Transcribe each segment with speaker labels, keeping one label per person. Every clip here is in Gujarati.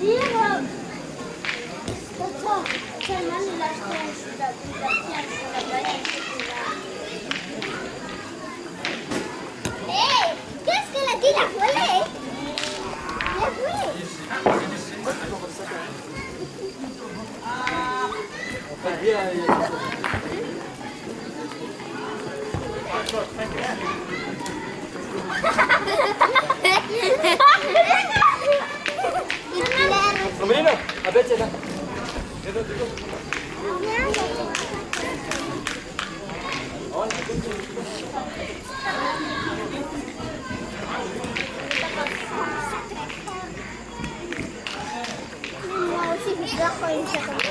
Speaker 1: Qu'est-ce qu'elle a dit la volée? La volée.
Speaker 2: Menino, abet je tak?
Speaker 1: Moi aussi, je dois faire une seconde.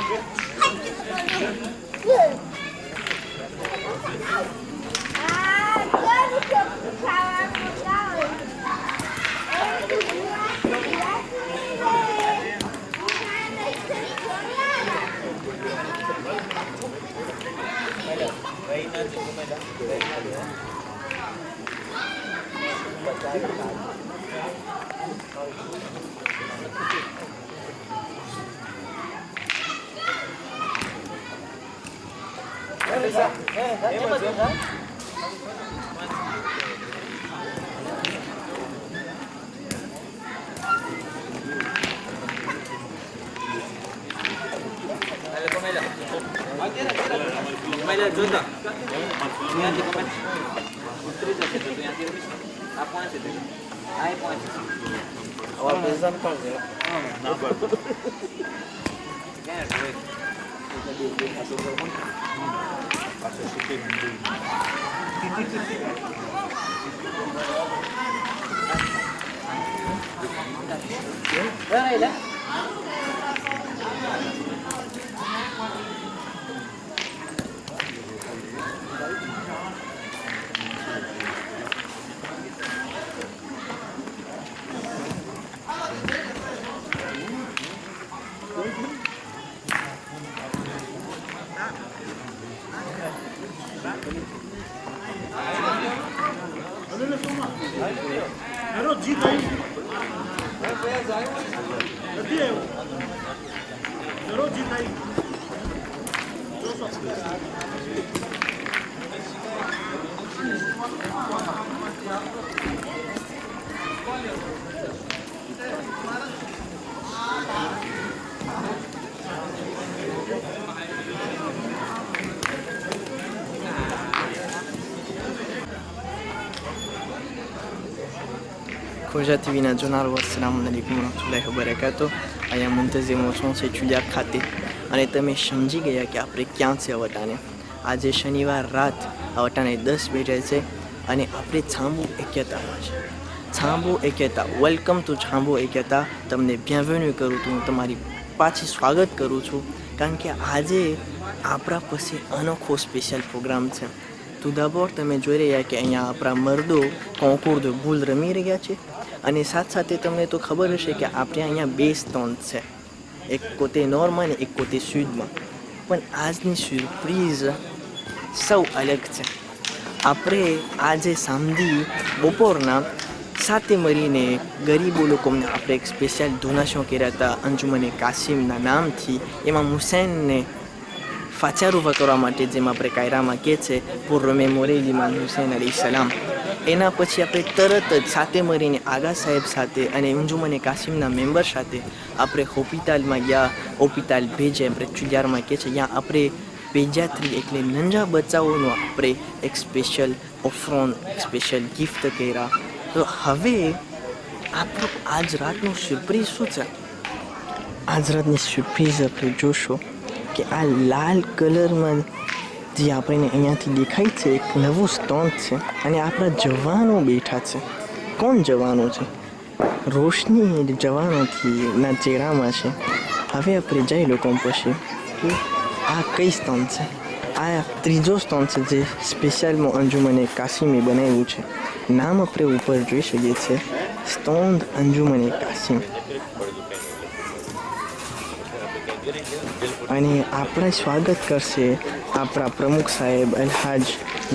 Speaker 2: Mela જોતા અહીંયાથી કમેન્ટ ઉતરી જશે તો ત્યાંથી આ પહોંચે છે આ પહોંચે છે और प्रेजेंट कर दे हां ना बट क्या है तो ये हाथों पर पासे सीखे बंदी बराबर
Speaker 3: Khoja TV ના જોનારો અસલામ અલૈકુમ વરહમતુલ્લાહિ વબરકાતુહ. અહીંયા મુંતઝિમ છું સેચુલિયા ખાતે અને તમે સમજી ગયા કે આપણે ક્યાં છે અવટાને. આજે શનિવાર રાત અવટાને 10 વાગે છે અને આપણે છાંબુ એકતામાં છે. છાંબુ એકતા, વેલકમ ટુ છાંબુ એકતા. તમને બિenvenue કરું છું, તમારી પાછી સ્વાગત કરું છું કારણ કે આજે આપણા પાસે અનોખો સ્પેશિયલ પ્રોગ્રામ છે. તો d'abord તમે જોઈ રહ્યા કે અહીંયા આપણા મર્દો કોન્કોર de boule રમી રહ્યા છે અને સાથે સાથે તમને તો ખબર હશે કે આપણે અહીંયા બે સ્ટોન છે, એક કોતે નોર્થમાં અને એક કોતે સુદમાં. પણ આજની સરપ્રાઈઝ સૌ અલગ છે. આપણે આજે સાંજે બપોરના 7 મળીને ગરીબો લોકોને આપણે એક સ્પેશિયલ ડોનેશન કર્યા હતા અંજુમને કાસિમના નામથી. એમાં હુસૈનને ફાચારુવા કરવા માટે, જેમ આપણે કાયરામાં કહે છે પૂર મેમોરિયલ ઇમામ હુસૈન અલી સલામ. એના પછી આપણે તરત જ 7 મળીને આગા સાહેબ સાથે અને અંજુમને કાસિમના મેમ્બર સાથે આપણે હોસ્પિટલમાં ગયા. હોસ્પિટલ ભેજે આપણે ચુડિયારમાં કહે છે, ત્યાં આપણે પેજાત્રી એટલે નંજા બચ્ચાઓનો આપણે એક સ્પેશિયલ ઓફરોન, સ્પેશિયલ ગિફ્ટ કર્યા. તો હવે આપણું આજ રાતનું સરપ્રાઈઝ શું છે? આજ રાતની સરપ્રાઈઝ આપણે જોશો કે આ લાલ કલરમાં જે આપણને અહીંયાથી દેખાય છે એક નવું સ્ટોન છે અને આપણા જવાનો બેઠા છે. કોણ જવાનો છે? રોશની જવાનોથી ના ચહેરામાં છે. હવે આપણે જઈ લોકો પછી કે આ કઈ સ્ટોન છે. આ ત્રીજો સ્ટોન છે જે સ્પેશિયલમાં અંજુમને કાસિમે બનાવ્યું છે. નામ આપણે ઉપર જોઈ શકીએ છીએ, સ્ટોન અંજુમને કાસિમ. અને આપણા સ્વાગત કરશે આપણા પ્રમુખ સાહેબ અલહાજ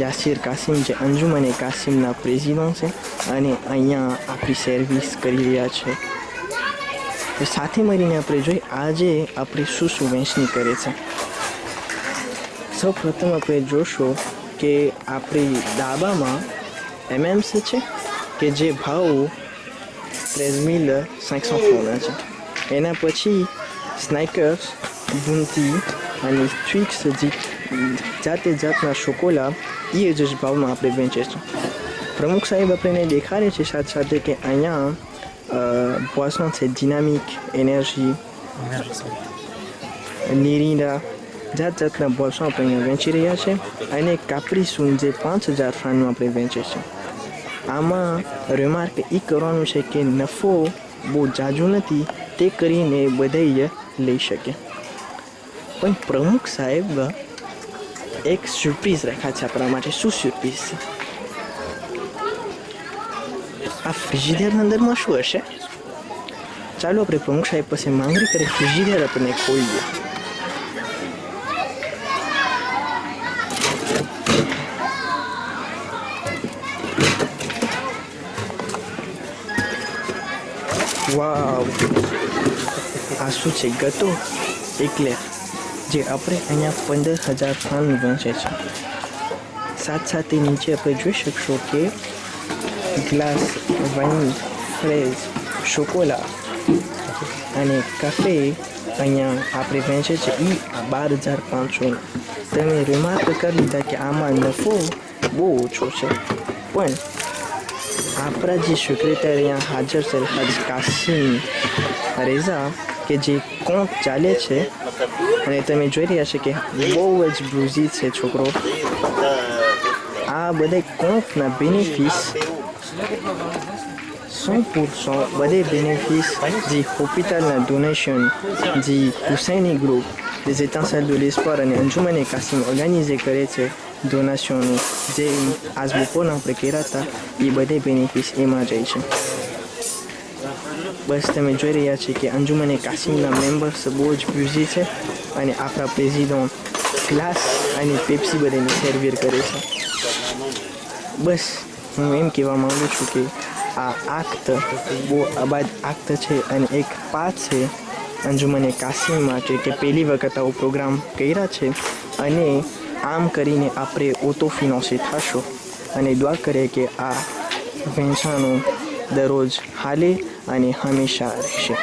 Speaker 3: યાસિર કાસિમ, જે અંજુમને કાસિમના પ્રેસિડન્ટ છે અને અહીંયા આપણી સર્વિસ કરી રહ્યા છે. તો સાથે મળીને આપણે જોઈએ આજે આપણે શું વહેંચણી કરે છે. સૌ પ્રથમ આપણે જોશો કે આપણી ડાબામાં MMC છે કે જે ભાવ 13,500 ફ્રાંcs છે. એના પછી સ્નાઇકર્સ, બુંદી અને ટ્વિક્સ જાતે જાતના શોકોલા એ જ ભાવમાં આપણે વેચે છે. પ્રમુખ સાહેબ આપણને દેખાડે છે સાથે સાથે કે અહીંયા બોisson છે ડિનામિક, એનર્જી, નિરીના જાતના બોisson આપણે અહીંયા વેચી રહ્યા છે અને કાપરી સૂન જે 5,000 ફ્રાંકનું આપણે વેચે છે. આમાં રિમાર્ક એ કરવાનું છે કે નફો બહુ જાજુ નથી તે કરીને બધાય લઈ શકે. પણ પ્રમુખ સાહેબ એક સરપ્રાઈઝ રાખ્યા છે આપણા માટે. શું સરપ્રાઈઝ છે? આ ફ્રિજિડેરના અંદરમાં શું હશે? ચાલો આપણે પ્રમુખ સાહેબ પાસે માંગણી કરી ફ્રિજિડેર આપણને ખોલીએ. વાવ, આ શું છે? ગતો એકલે જે આપણે અહીંયા 15,000 ફ્રાંકનું વેચે છે. સાથે નીચે આપણે જોઈ શકશો કે ગ્લાસ, વાઇન, ફ્રેઝ, શોકોલા અને કાફે અહીંયા આપણે વેચે છે એ 12,500. તમે રિમાર્ક કરી લીધા કે આમાં નફો બહુ ઓછો છે. પણ આપણા જે સેક્રેટરી અહીંયા હાજર છે હાજ કાસિમ રેઝા કે જે કોમ્પ ચાલે છે અને તમે જોઈ રહ્યા છો કે બહુ જ બ્રુઝી છે છોકરો. આ બધા કોમ્પના બેનિફિસ 100% બધે બેનિફિસ જે હોસ્પિટલના ડોનેશન જે Husaini group, les étincelles de l'espoir અને અંજુમને કાસિમ ઓર્ગેનાઇઝ કરે છે ડોનેશનનું જે આજ બપોરના આપણે કર્યા હતા એ બધે બેનિફિસ એમાં જાય છે. બસ તમે જોઈ રહ્યા છો કે અંજુમને કાસિમના મેમ્બર્સ બહુ જ બ્યુઝી છે અને આપણા પ્રેસિડન્ટ ગ્લાસ અને પેપ્સી બધાને સર્વિર કરે છે. બસ હું એમ કહેવા માગું છું કે આ આક્ત બહુ આબાદ આક્ત છે અને એક પાઠ છે અંજુમને કાસિમ માટે કે પહેલી વખત આવો પ્રોગ્રામ કર્યા છે અને આમ કરીને આપણે ઓટો ફિનાન્સે થશો અને દુઆ કરે કે આ વેચાણો દરરોજ હાલે અને હંમેશા રહેશે.